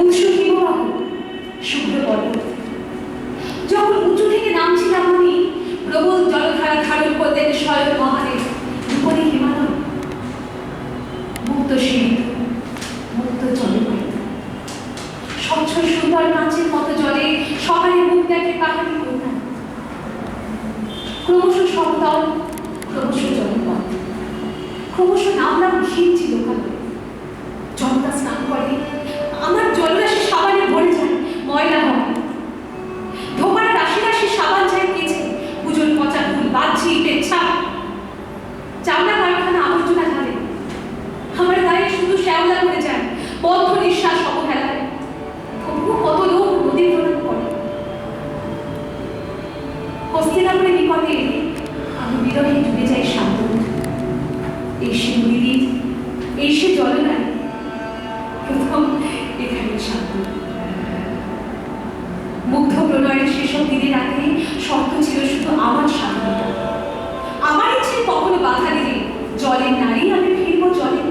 উৎসু হিমবাহ, শুভ্র পর্বত। যখন উঁচু থেকে নামছিলাম আমি, প্রবল জলধারা ধারণ করতেন স্বয়ং মহাদেব রূপণী হিমালয়। মুক্ত সীমিত, মুক্ত জলবায়ু, স্বচ্ছ সুন্দর কাঁচের মতো জলে সকালে মুখ দেখে পাহাড়ি কন্যা। ক্রমশ সমতল, ক্রমশ জলপথ, ক্রমশ নামলাম ঘির চিরকালয়। জলটা স্নান করে আমার জলরাশি সাবানে ভরে যায়, ময়লা হয়। ধোপার রাশি রাশি সাবান যায় কেছে, পুজোর পচা ফুল, বাহ্যি ইটের ছাপ। চামড়া কারখানা আবর্জনা ঢালে, আমার গায়ে শুধু শ্যাওলা করে যায়, বদ্ধ নিঃশ্বাস অবহেলায়। তবুও কত লোক নদী প্রণাম করে। হস্তিনাপুরের নিকটে এলে আমি বিরহে ডুবে যাই শান্ত। এই সে নদীদ্বীপ, এই সে জলনায়, প্রথম এখানে শান্ত। মুগ্ধ প্রণয়ের সেসব দিনের আগে শর্ত ছিল শুধু আমার স্বাধীনতা। আমার ইচ্ছে কখনো বাধা দিলে জলের নারী আমি ফিরবো জলে।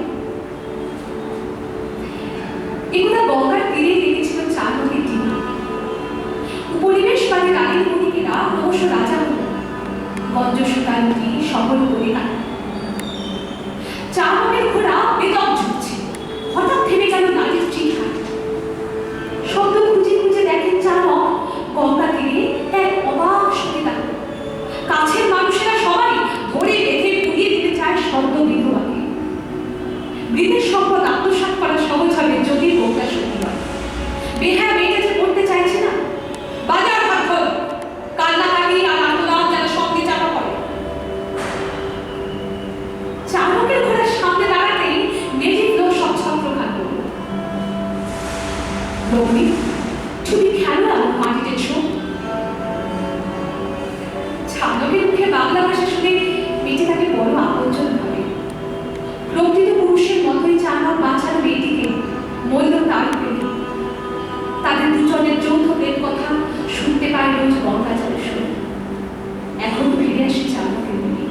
এগুলা গঙ্গার তীরে লেগেছিল 4 নদীর ডিঙি। উপনিবেশবাদী রানীর মণিকেরা ক্রমশ রাজা হল, গঞ্জ সুতা নদী শহর করে কাটা। 4 নদীর ঘোড়া বেদম ঝুঁকছে, হঠাৎ থেমে গেল নারীর চিৎকার। শব্দ খুঁজে খুঁজে দেখেন চালক গঙ্গা তীরে এক অবাক সরিতা। কাছের মানুষেরা সবাই ধরে বেঁধে পুড়িয়ে দিতে চায় শব্দ বিধবাকে। মৃতের সম্পদ আত্মসাৎ করা সহজ হবে যদি গঙ্গা সত্যি হয়। বেহায়া মেয়েটা যে পড়তে চাইছে না, বাজার ভাগ্য কান্নাকাটি আর আন্দোলন যেন সঙ্গে চাপা পড়ে। চালকের ঘোড়ার সামনে দাঁড়াতেই মেজিক লোক সব ছত্র খান করল। রবি তুমি খেলো আমার মাটিতে ছোপ। চালকের মুখে বাংলা ভাষা শুনে মেয়েটি তাকে বড় আপনজন ভাবে। প্রকৃত পুরুষের মতোই চালক বাঁচার মেয়েটিকে মূল্য তার পেলে। তাদের দুজনের যৌথ প্রেম কথা শুনতে পায় রোজ গঙ্গা জলে শুনে। এখন ফিরে আসি চালকের মেয়ে।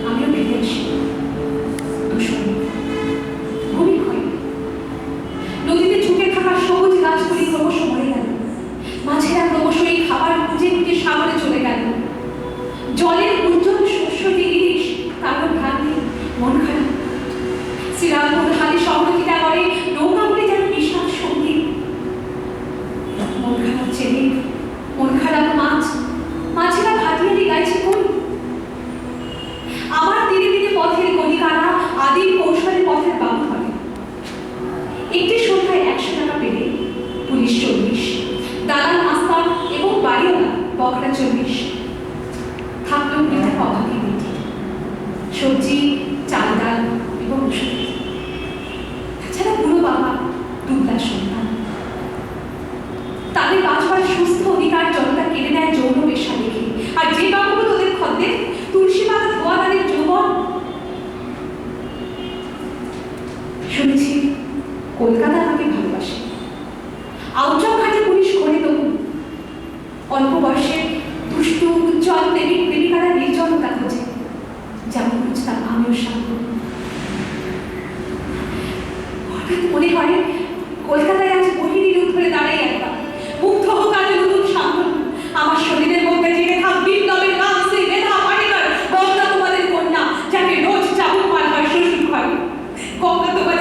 আমিও ফিরে আসি দূষণে, ভূমি হয়। নদীতে ঝুঁকে থাকা সবুজ গাছগুলি ক্রমশ মরে গেল, মাছেরা ক্রমশ এই খাবার খুঁজে খুঁজে সাগরে চলে গেল। জলের উজ্জ্বল শস্য ইলিশ, কারো ভ্রান্তি, মন খারাপ। শ্রীরামপুর হালি সহযোগিতা করে নৌকাগুলি যেন বিশাল সঙ্গী। মন খারাপ ছেলে, মন খারাপ মাছ, মাছেরা ভাটিয়ালি গাইছে কই। আমার ধীরে ধীরে পথের গণিকারা আদিম কৌশলে পথের বাবু ধরে। একটি সন্ধ্যায় 100 টাকা পেলে পুলিশ 40, দালাল মাস্তান এবং বাড়িওয়ালা বকরা 40। থাকলো মৃতের অভাবী মেয়েটি, সবজি, চাল ডাল এবং ওষুধ। তাছাড়া বুড়ো বাবা, দুবলা সন্তান। তাদের বাঁচবার সুস্থ অধিকার জনতা কেড়ে নেয় যৌন পেশা দেখে। আর যে বাবুগুলো ওদের খদ্দের, তুলসী পাতা ধোয়া তাদের যৌবন। শুনেছি কলকাতা আমাকে ভালোবাসে। আউটজাম ঘাটে পুলিশ করে তবু অল্প বয়সে দুষ্টু উজ্জ্বল প্রেমিক প্রেমিকারা নির্জনতা খোঁজে, যেমন খুঁজতাম আমিও শান্ত। হঠাৎ মনে হয় কলকাতায় আজ মোহিনী রূপ ধরে দাঁড়াই একবার। মুগ্ধ হোক আজ নতুন শান্তন। আমার শরীরের মধ্যে জেগে থাক বিপ্লবের নাম শ্রী মেধা পানিকর, গঙ্গা তোমাদের কন্যা, যাকে রোজ চাবুক মার হয় শ্বশুর ঘরে। গঙ্গা তোমার